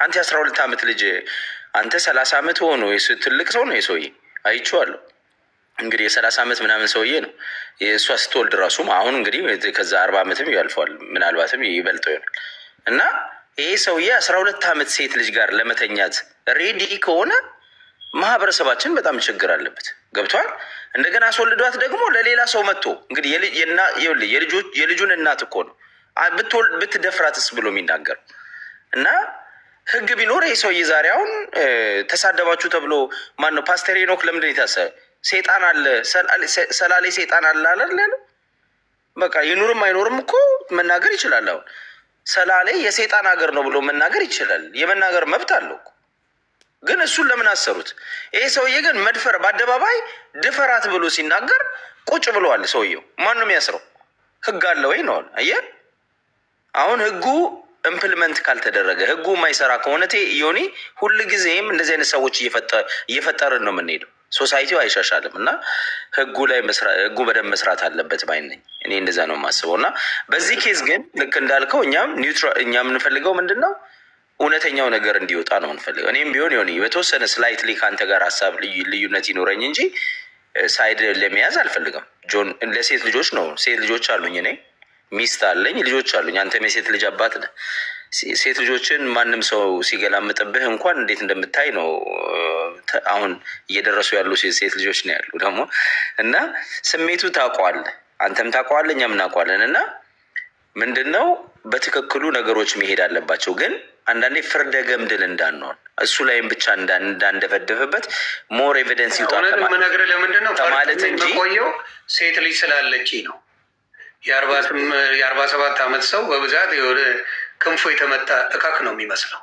አንተ 12 ዓመት ልጅ አንተ 30 ዓመት ሆኖ ትልቅ ሰው ነው የሰውዬ አይቼዋለሁ። እንግዲህ የ30 ዓመት ምናምን ሰውዬ ነው የእሷ ስትወልድ ራሱ አሁን እንግዲህ ከዛ 40 ዓመትም ያልፈዋል ምናልባትም ይበልጠው ይሆናል። እና ይሄ ሰውዬ 12 ዓመት ሴት ልጅ ጋር ለመተኛት ሬዲ ከሆነ ማህበረሰባችን በጣም ችግር አለበት። ገብቷል። እንደገና አስወልዷት ደግሞ ለሌላ ሰው መጥቶ እንግዲህ የልጁን እናት እኮ ነው ብትደፍራትስ ብሎ የሚናገር እና ህግ ቢኖር ይህ ሰውዬ ዛሬ አሁን ተሳደባችሁ ተብሎ ማን ነው ፓስተር ሄኖክ ለምንድን የታሰረ? ሴጣን አለ ሰላሌ ሴጣን አለ አለ በቃ ይኑርም አይኖርም እኮ መናገር ይችላል። አሁን ሰላሌ የሴጣን ሀገር ነው ብሎ መናገር ይችላል። የመናገር መብት አለው እኮ። ግን እሱን ለምን አሰሩት? ይሄ ሰውዬ ግን መድፈር በአደባባይ ድፈራት ብሎ ሲናገር ቁጭ ብለዋል ሰውየው። ማን ነው የሚያስረው? ህግ አለ ወይ ነው? አየህ አሁን ህጉ ኢምፕሊመንት ካልተደረገ ህጉ የማይሰራ ከሆነ ዮኒ ሁል ጊዜም እንደዚህ አይነት ሰዎች እየፈጠርን ነው የምንሄደው። ሶሳይቲው አይሻሻልም እና ህጉ በደንብ መስራት አለበት ባይ ነኝ እኔ እንደዛ ነው የማስበው። እና በዚህ ኬዝ ግን ልክ እንዳልከው እኛ የምንፈልገው ምንድን ነው እውነተኛው ነገር እንዲወጣ ነው የምንፈልገው። እኔም ቢሆን ዮኒ በተወሰነ ስላይትሊ ከአንተ ጋር ሀሳብ ልዩነት ይኖረኝ እንጂ ሳይድ ለመያዝ አልፈልግም። ጆን ለሴት ልጆች ነው ሴት ልጆች አሉኝ እኔ ሚስት አለኝ ልጆች አሉኝ። አንተም የሴት ልጅ አባት ነህ። ሴት ልጆችን ማንም ሰው ሲገላምጥብህ እንኳን እንዴት እንደምታይ ነው አሁን እየደረሱ ያሉ ሴት ልጆች ነው ያሉ ደግሞ እና ስሜቱ ታውቀዋለህ፣ አንተም ታውቀዋለህ፣ እኛም እናውቀዋለን። እና ምንድነው በትክክሉ ነገሮች መሄድ አለባቸው። ግን አንዳንዴ ፍርደ ገምድል እንዳንሆን እሱ ላይም ብቻ እንዳንደፈደፍበት ሞር ኤቪደንስ ይውጣ ማለት እንጂ ቆየው ሴት ልጅ ስላለች ነው። የ47 ዓመት ሰው በብዛት የሆነ ክንፎ የተመታ እካክ ነው የሚመስለው።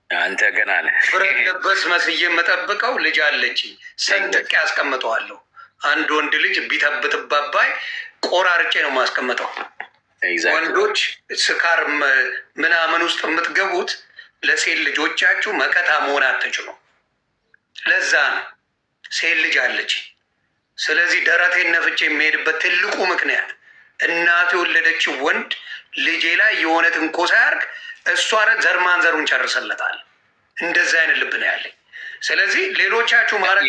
አንተ ገና ነህ። ብረት ለበስ መስዬ የምጠብቀው ልጅ አለች ሰንጥቄ ያስቀምጠዋለሁ። አንድ ወንድ ልጅ ቢተብትባባይ ቆራርጬ ነው የማስቀምጠው። ወንዶች ስካር ምናምን ውስጥ የምትገቡት ለሴት ልጆቻችሁ መከታ መሆን አትችሉ። ለዛ ነው ሴት ልጅ አለች። ስለዚህ ደረቴን ነፍቼ የሚሄድበት ትልቁ ምክንያት እናቱ የወለደችው ወንድ ልጄ ላይ የሆነ ትንኮሳ ያርግ እሷ ዘር ማንዘሩን ጨርሰለታል። እንደዚህ አይነት ልብ ነው ያለኝ። ስለዚህ ሌሎቻችሁ ማድረግ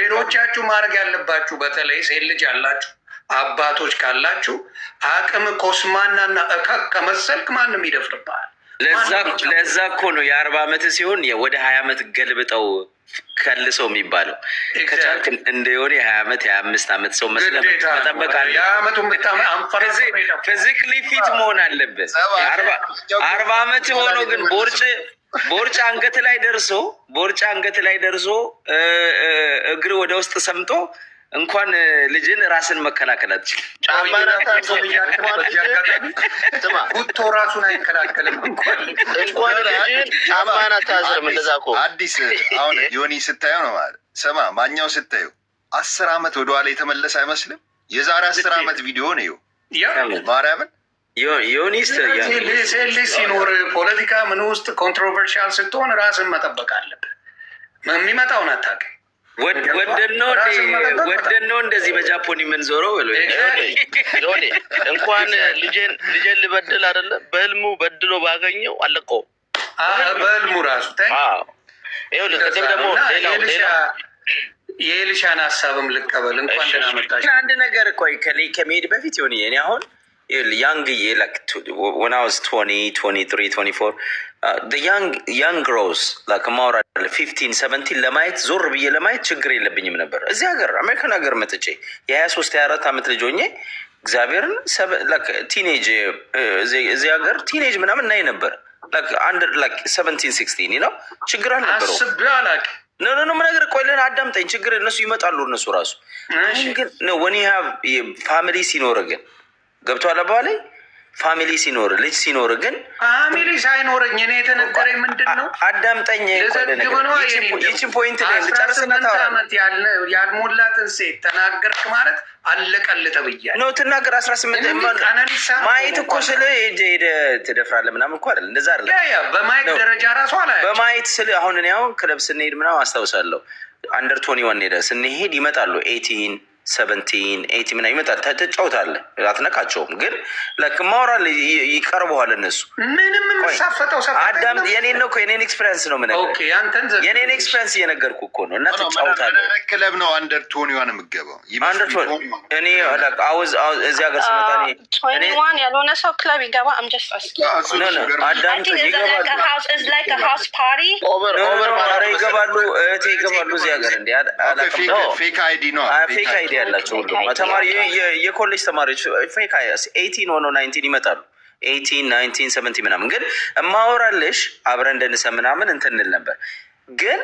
ሌሎቻችሁ ማድረግ ያለባችሁ በተለይ ሴት ልጅ ያላችሁ አባቶች ካላችሁ አቅም ኮስማናና እከክ ከመሰልክ ማንም ይደፍርብሃል። ለዛ እኮ ነው የ40 ዓመት ሲሆን ወደ 20 ዓመት ገልብጠው ከልሰው የሚባለው። ከቻልክ እንደ የሆነ የ20 ዓመት የ25 ዓመት ሰው መስለህ መጠበቅ አለ። ፊዚክሊ ፊት መሆን አለበት። 40 ዓመት ሆኖ ግን ቦርጭ አንገት ላይ ደርሶ እግር ወደ ውስጥ ሰምጦ እንኳን ልጅን ራስን መከላከል አትችልም። ጉቶ ራሱን አይከላከልም። እንኳን ልጅን ጫማን አታዝርም። እንደዛ እኮ አዲስ አሁን ዮኒ ስታየው ነው ማለት ስማ፣ ማኛው ስታየው 10 ዓመት ወደኋላ የተመለሰ አይመስልም። የዛሬ 10 ዓመት ቪዲዮ ነው ማርያምን ዮኒስ ሴት ልጅ ሲኖር ፖለቲካ ምን ውስጥ ኮንትሮቨርሻል ስትሆን ራስን መጠበቅ አለብህ። የሚመጣውን አታውቅም። ወደን ነው እንደዚህ በጃፖኒ የምንዞረው ብሎ እንኳን ልጄን ልበድል አይደለም በህልሙ በድሎ ባገኘው አለቀው። በህልሙ ራሱ ቅድም ደግሞ የኤልሻን ሀሳብም ልቀበል። እንኳን ደህና መጣሽ። አንድ ነገር ቆይ ከመሄድ በፊት ሆን እኔ አሁን young like when I was 20, 23, 24 the young girls like ማውራ 15, 17 ለማየት ዞር ብዬ ለማየት ችግር የለብኝም ነበር። እዚህ ሀገር አሜሪካን ሀገር መጥቼ የ23 24 ዓመት ልጅ ሆኜ እግዚአብሔርን ቲኔጅ እዚህ ሀገር ቲኔጅ ምናምን ናይ ነበር under 17 16 ነው ችግር አልነበረው። ኖ ነገር ቆይ ለን አዳምጠኝ። ችግር እነሱ ይመጣሉ እነሱ ራሱ ግን when you have family ሲኖር ግን ገብቷል አባባሌ ፋሚሊ ሲኖር ልጅ ሲኖር ግን ፋሚሊ ሳይኖረኝ እኔ የተነገረኝ ምንድን ነው? አዳምጠኝ። ይህችን ፖይንት ላይ ልጨርስና ያልሞላትን ሴት ተናገርክ ማለት አለቀልህ ተብያለሁ ነው። ትናገር 18 ማየት እኮ ስለ ሄደ ትደፍራለህ ምናምን እኮ አይደል? እንደዛ አይደለም። በማየት ደረጃ ራሱ አላ በማየት ስለ አሁን እኔ አሁን ክለብ ስንሄድ ምናምን አስታውሳለሁ። አንደር 21 ሄደ ስንሄድ ይመጣሉ 18 17 18 ምናምን ይመጣል። ትጫወታለህ፣ አትነካቸውም። ግን ማውራል ይቀርበዋል። እነሱ ምንም የምሳፈጠው አዳም የኔን ነው እኮ የኔን ኤክስፔሪንስ ነው የምነግርህ። የኔን ኤክስፔሪንስ እየነገርኩህ እኮ ነው። እና ትጫወታለህ። ክለብ ነው አንደር 21 የምትገባው። እኔ እዚህ ሀገር ስመጣ ያልሆነ ሰው ክለብ ይገባ። ይገባሉ እዚህ ሀገር ፌክ አይዲ ነው። ፌክ አይዲ ያላቸው ሁሉ ተማሪ የኮሌጅ ተማሪዎች ፌክ 18 ሆኖ 19 ይመጣሉ። 18 19 70 ምናምን። ግን እማወራልሽ አብረን እንደንሰ ምናምን እንትንል ነበር። ግን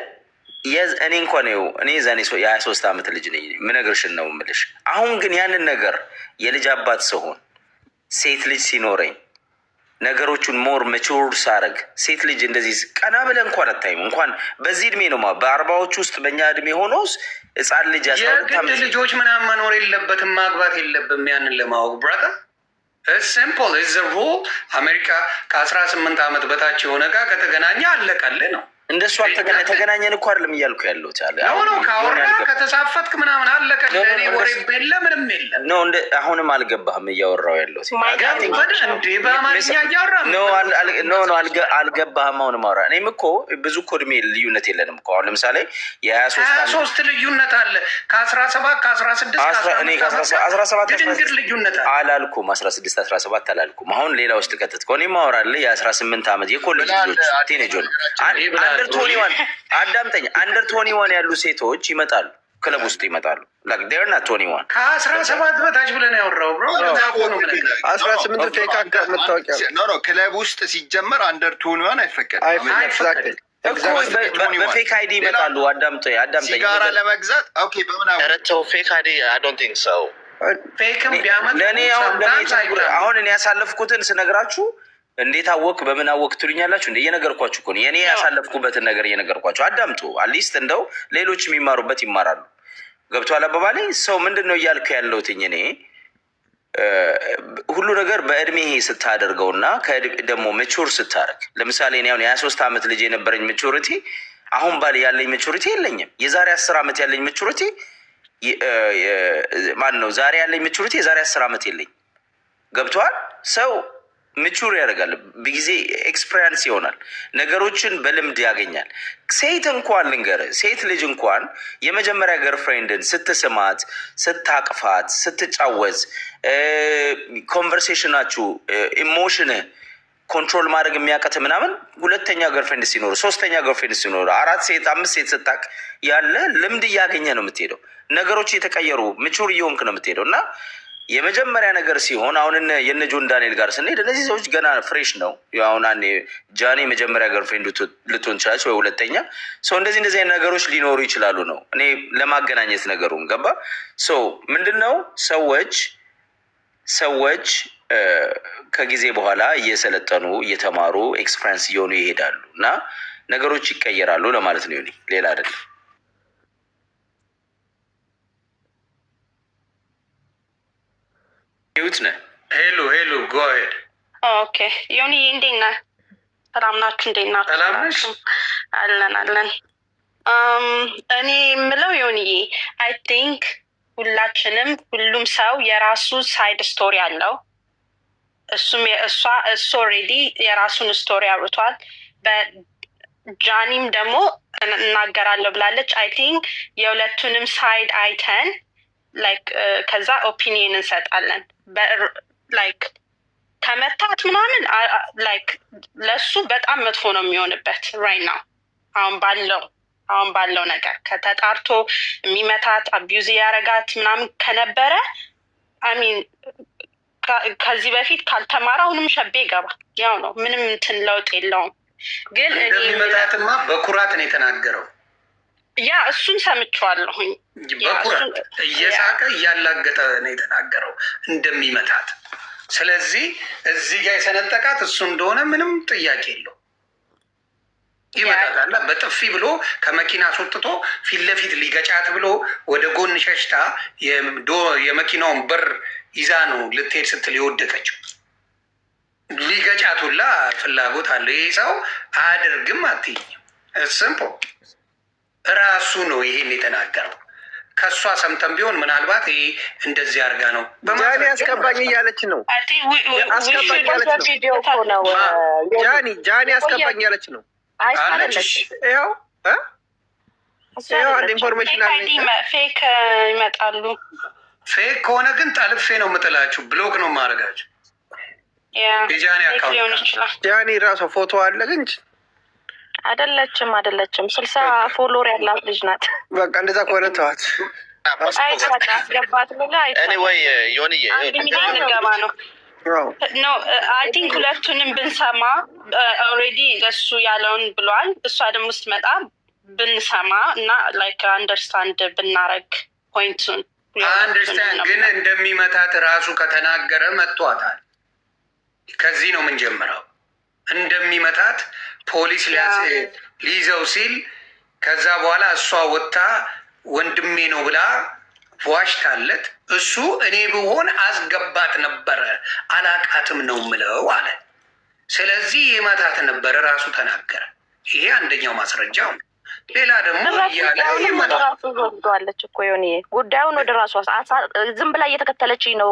እኔ እንኳን እኔ ዛኔ የ23 ዓመት ልጅ ነኝ። ምነግርሽን ነው የምልሽ። አሁን ግን ያንን ነገር የልጅ አባት ስሆን ሴት ልጅ ሲኖረኝ ነገሮቹን ሞር መቹር ሳረግ ሴት ልጅ እንደዚህ ቀና ብለህ እንኳን አታይም። እንኳን በዚህ እድሜ ነው በ40ዎቹ ውስጥ በእኛ እድሜ ሆኖስ ህፃን ልጅ የግድ ልጆች ምናምን መኖር የለበትም ማግባት የለብም። ያንን ለማወቅ ብራታ ሲምፕል ኢዝ ዘ ሩል። አሜሪካ ከ18 ዓመት በታች የሆነ ጋር ከተገናኘ አለቀልህ ነው። እንደሱ ተገናኘን እኮ አይደለም እያልኩ ያለሁት አለ ነው ካወራ ከተሳፈጥክ ምናምን አለቀልህ። እኔ ወሬ የለ ምንም የለም ነው። አሁንም አልገባህም እያወራሁ ያለሁት አልገባህም። አሁንም አወራ። እኔም እኮ ብዙ እኮ እድሜ ልዩነት የለንም እኮ። አሁን ለምሳሌ የ23 ልዩነት አለ። ከ17 ከ16 ድንግር ልዩነት አለ አላልኩም። 16 17 አላልኩም። አሁን ሌላ ውስጥ ከተትከው እኔ ማወራልህ የ18 ዓመት የኮሌጅ ልጆች ቲኔጆ ነው። አንደር 21 አዳምጠኝ። አንደር 21 ያሉ ሴቶች ይመጣሉ፣ ክለብ ውስጥ ይመጣሉ። ላይክ ዴር ናት 21 ከ17 በታች ብለን ያወራው ብሮ 18 ፌክ አካውንት መታወቂያ ኖ ፌክ ውስጥ ሲጀመር አንደር 21 አይፈቀድም። በፌክ አይዲ ይመጣሉ። አዳምጠኝ። ሲጋራ ለመግዛት ኦኬ። በምን አረተው ፌክ አይዲ አይ ዶንት ቲንክ ሶ ፌክም ቢያመጣ ለኔ አሁን እኔ ያሳለፍኩትን ስነግራችሁ እንዴት አወቅ በምን አወቅ ትሉኛላችሁ? እንደ እየነገርኳችሁ እኮ ነው። የኔ ያሳለፍኩበትን ነገር እየነገርኳችሁ አዳምጡ። አትሊስት እንደው ሌሎች የሚማሩበት ይማራሉ። ገብቶሃል አባባሌ? ሰው ምንድን ነው እያልክ ያለሁትኝ እኔ ሁሉ ነገር በእድሜ ስታደርገውና ደግሞ መቹር ስታደርግ። ለምሳሌ እኔ አሁን የ23 ዓመት ልጅ የነበረኝ መቹሪቲ አሁን ባል ያለኝ መቹሪቲ የለኝም። የዛሬ 10 ዓመት ያለኝ መቹሪቲ ማን ነው? ዛሬ ያለኝ መቹሪቲ የዛሬ 10 ዓመት የለኝም። ገብቶሃል? ሰው ምቹር ያደርጋል። በጊዜ ኤክስፔሪንስ ይሆናል። ነገሮችን በልምድ ያገኛል። ሴት እንኳን ልንገርህ፣ ሴት ልጅ እንኳን የመጀመሪያ ገርፍሬንድን ስትስማት፣ ስታቅፋት፣ ስትጫወዝ ኮንቨርሴሽናችሁ ኢሞሽንህ ኮንትሮል ማድረግ የሚያቀት ምናምን ሁለተኛ ገርፍሬንድ ሲኖሩ፣ ሶስተኛ ገርፍሬንድ ሲኖሩ፣ 4 ሴት 5 ሴት ስታቅ ያለ ልምድ እያገኘ ነው የምትሄደው። ነገሮች እየተቀየሩ ምቹር እየሆንክ ነው የምትሄደው እና የመጀመሪያ ነገር ሲሆን አሁን የነ ጆን ዳንኤል ጋር ስንሄድ እነዚህ ሰዎች ገና ፍሬሽ ነው። አሁን አንዴ ጃኒ መጀመሪያ ገርፍሬንድ ልትሆን ይችላለች ወይ ሁለተኛ ሰው እንደዚህ አይነት ነገሮች ሊኖሩ ይችላሉ ነው እኔ ለማገናኘት ነገሩን ገባ። ምንድን ነው ሰዎች ከጊዜ በኋላ እየሰለጠኑ እየተማሩ ኤክስፐሪንስ እየሆኑ ይሄዳሉ እና ነገሮች ይቀየራሉ ለማለት ነው። ሌላ አይደለም። ሄሎ ጎ አሄድ። ኦኬ ዮኒ እንዴት ነህ? ሰላም ናችሁ? እንዴት ናችሁ? አለን። እኔ የምለው ዮኒዬ አይ ቲንክ ሁሉም ሰው የራሱ ሳይድ ስቶሪ አለው። እሱ ኦልሬዲ የራሱን ስቶሪ አውርቷል። በጃኒም ደግሞ እናገራለሁ ብላለች። አይ ቲንክ የሁለቱንም ሳይድ አይተን ላይክ ከዛ ኦፒኒየን እንሰጣለን። ላይክ ከመታት ምናምን ላይክ ለሱ በጣም መጥፎ ነው የሚሆንበት ራይት ናው። አሁን ባለው ነገር ከተጣርቶ የሚመታት አቢዩዝ ያረጋት ምናምን ከነበረ አሚን ከዚህ በፊት ካልተማረ አሁንም ሸቤ ይገባ ያው ነው። ምንም እንትን ለውጥ የለውም። ግን እንደሚመታትማ በኩራት ነው የተናገረው። ያ እሱን ሰምቼዋለሁኝ። በኩራት እየሳቀ እያላገጠ ነው የተናገረው እንደሚመታት። ስለዚህ እዚህ ጋር የሰነጠቃት እሱ እንደሆነ ምንም ጥያቄ የለው። ይመታታል በጥፊ ብሎ ከመኪና አስወጥቶ ፊት ለፊት ሊገጫት ብሎ ወደ ጎን ሸሽታ የመኪናውን በር ይዛ ነው ልትሄድ ስትል የወደቀችው። ሊገጫት ሁላ ፍላጎት አለው ይሄ ሰው። አያደርግም አትይኝም። ስምፖ ራሱ ነው ይሄን የተናገረው። ከእሷ ሰምተን ቢሆን ምናልባት ይሄ እንደዚህ አድርጋ ነው ጃኒ አስገባኝ እያለች ነው። አስገባኝ እያለች ነው። ጃኒ አስገባኝ እያለች ነው። ይኸው አንድ ኢንፎርሜሽን አለ። ፌክ ይመጣሉ። ፌክ ከሆነ ግን ጠልፌ ነው የምጥላችሁ፣ ብሎክ ነው የማደርጋችሁ። የጃኒ አካውንት ጃኒ ራሷ ፎቶ አለ ግን አይደለችም 60 ፎሎወር ያላት ልጅ ናት። በቃ እንደዛ ከሆነ ተዋት። አስገባት ወይ ዮኒዬ ገባ ነው ኖ አይ ቲንክ ሁለቱንም ብንሰማ ኦልሬዲ እሱ ያለውን ብሏል። እሷ ደግሞ ስትመጣ ብንሰማ እና ላይክ አንደርስታንድ ብናረግ ፖይንቱን አንደርስታንድ ግን እንደሚመታት ራሱ ከተናገረ መጥቷታል። ከዚህ ነው የምንጀምረው። እንደሚመታት ፖሊስ ሊይዘው ሲል ከዛ በኋላ እሷ ወጥታ ወንድሜ ነው ብላ ዋሽታለት እሱ እኔ ብሆን አስገባት ነበረ አላቃትም ነው ምለው አለ። ስለዚህ የመታት ነበረ ራሱ ተናገረ። ይሄ አንደኛው ማስረጃው ነው። ሌላ ደግሞ ራሱ ወስደዋለች እኮ ዮኒዬ፣ ጉዳዩን ወደ ራሷ ዝም ብላ እየተከተለች ነው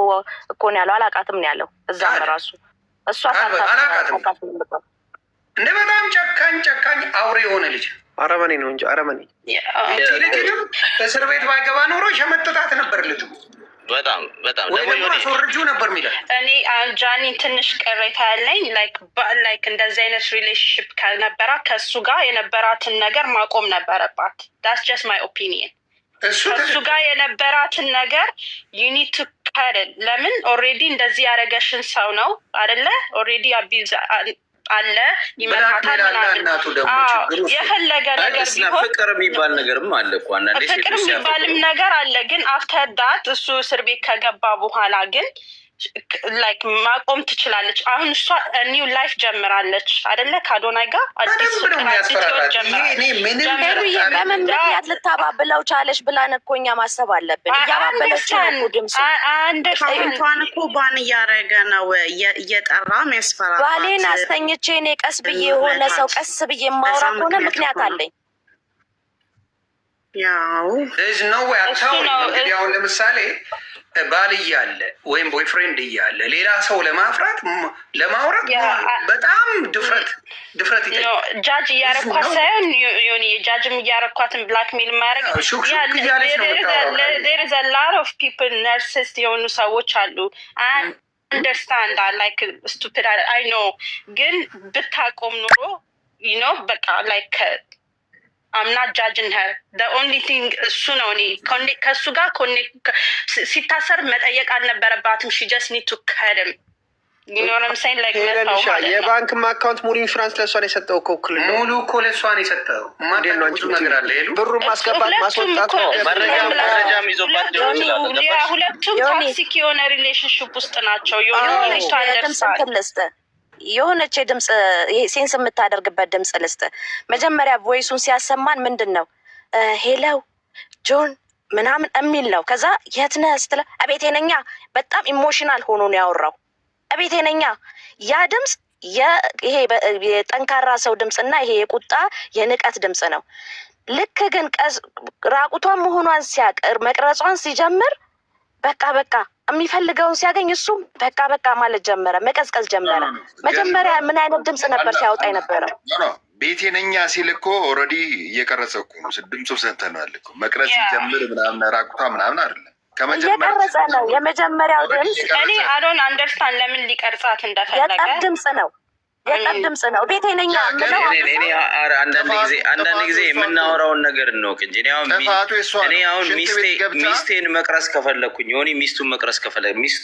እኮ ነው ያለው። አላቃትም ነው ያለው እዛም ራሱ እሷ አላቃትም እንደ በጣም ጨካኝ አውሬ የሆነ ልጅ አረመኔ ነው እንጂ አረመኔ። ልጅም እስር ቤት ባይገባ ኖሮ ሸመጥጣት ነበር ልጁ። በጣም ወይ ደግሞ አስወርጁ ነበር የሚለው። እኔ ጃኒ ትንሽ ቅሬታ ያለኝ ላይክ እንደዚህ አይነት ሪሌሽንሽፕ ከነበራ ከእሱ ጋር የነበራትን ነገር ማቆም ነበረባት። ዳስ ጀስት ማይ ኦፒኒየን። ከእሱ ጋር የነበራትን ነገር ዩኒድ ቱ ከድል። ለምን ኦልሬዲ እንደዚህ ያደረገሽን ሰው ነው አደለ? ኦልሬዲ አቢዝ አለ ይመታታል ምናምን የፈለገ ነገር ቢሆን ፍቅር የሚባል ነገርም አለ እኮ አንዳንዴ ፍቅር የሚባልም ነገር አለ። ግን አፍተር ዳት እሱ እስር ቤት ከገባ በኋላ ግን ላይክ ማቆም ትችላለች። አሁን እሷ ኒው ላይፍ ጀምራለች አደለ? ከአዶናይ ጋር አዲስ በምን ምክንያት ልታባብለው ቻለች ብላን እኮ እኛ ማሰብ አለብን። እያባበለች ነው ድምፅ እንኳን እኮ ባን እያደረገ ነው እየጠራ ሚያስፈራ ባሌን አስተኝቼ እኔ ቀስ ብዬ የሆነ ሰው ቀስ ብዬ የማውራ ከሆነ ምክንያት አለኝ። ያው እዝ ነው ወይ አታው እንግዲህ አሁን ለምሳሌ ባል እያለ ወይም ቦይፍሬንድ እያለ ሌላ ሰው ለማፍራት ለማውራት በጣም ድፍረት ይጠይቃል። ጃጅ እያረኳት ሳይሆን ዮኒ ጃጅም እያረኳትን ብላክሜል ማያደርግ there is a lot of people narcissist የሆኑ ሰዎች አሉ። አንደርስታንድ ላይክ ስቱፒድ አይ ኖ ግን ብታቆም ኑሮ በቃ ላይክ I'm not judging her. The only thing እሱ ነው። እኔ ከእሱ ጋር ሲታሰር መጠየቅ አልነበረባትም። she just need to cut him. you know what I'm saying? like የባንክ አካውንት ሙሉ ኢንሹራንስ ለእሷ ነው የሰጠው እኮ እኩል ሙሉ እኮ ለእሷ ነው የሰጠው። ነገር አለ ብሩን ማስገባት ማስወጣት መረጃም ይዞባት ሁለቱም ቶክሲክ የሆነ ሪሌሽንሽፕ ውስጥ ናቸው። የሆነች የድምፅ ሴንስ የምታደርግበት ድምፅ ልስጥ። መጀመሪያ ቮይሱን ሲያሰማን ምንድን ነው ሄለው ጆን ምናምን የሚል ነው። ከዛ የት ነህ ስትለው እቤቴ ነኛ። በጣም ኢሞሽናል ሆኖ ነው ያወራው። እቤቴ ነኛ። ያ ድምፅ ይሄ የጠንካራ ሰው ድምፅና ይሄ የቁጣ የንቀት ድምፅ ነው። ልክ ግን ራቁቷን መሆኗን ሲያቀር መቅረጿን ሲጀምር በቃ የሚፈልገውን ሲያገኝ እሱም በቃ ማለት ጀመረ፣ መቀዝቀዝ ጀመረ። መጀመሪያ ምን አይነት ድምፅ ነበር ሲያወጣ የነበረው? ቤቴ ነኛ ሲል እኮ ኦልሬዲ እየቀረጸ እኮ ነው። ድምፁ ሰምተናል እኮ መቅረጽ ሲጀምር ምናምን ራቁቷ ምናምን አይደለም እየቀረጸ ነው። የመጀመሪያው ድምፅ እኔ አዶን አንደርስታንድ ለምን ሊቀርጻት እንደፈለገ የጠብ ድምፅ ነው። የጠብ ድምፅ ነው። ቤቴ ነኛ ምለው አንዳንድ ጊዜ የምናወራውን ነገር እንወቅ እንጂ እኔ አሁን ሚስቴን መቅረጽ ከፈለኩኝ የሆነ ሚስቱን መቅረጽ ከፈለገች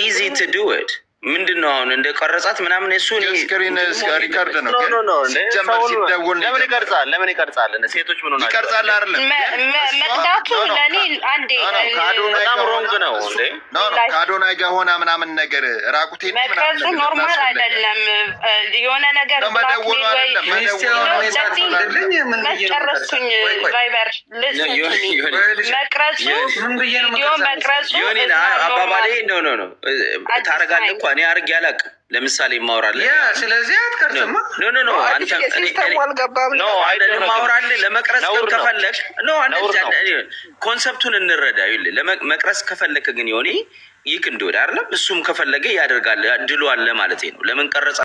ኢዚ ቱ ዱ ኢት ምንድን ነው አሁን እንደ ቀረጻት ምናምን እሱ ስክሪን ሪካርድ ነው። ለምን ይቀርጻል? ሴቶች ምን ሆናቸው ይቀርጻል አይደለም መቅዳቱ ለእኔ አንዴ በጣም ሮንግ ነው። ከአዶናይ ጋር ሆና ምናምን ነገር ራቁቴ መቅረጹ ኖርማል አይደለም። የሆነ ነገር ጨረሱኝ ቫይበር መቅረጹ አባባሌ ነው ታረጋለህ እኮ እኔ አድርጌ አላውቅም። ለምሳሌ ማውራለህ ስለዚህ አትቀርጽማ። ኖ ማውራለህ ለመቅረጽ ከፈለግ ኮንሰፕቱን እንረዳ። ለመቅረጽ ከፈለግ ግን የሆነ ይክ እንደወደ አይደለም እሱም ከፈለገ ያደርጋል ድሉ አለ ማለት ነው። ለምን ቀረጸ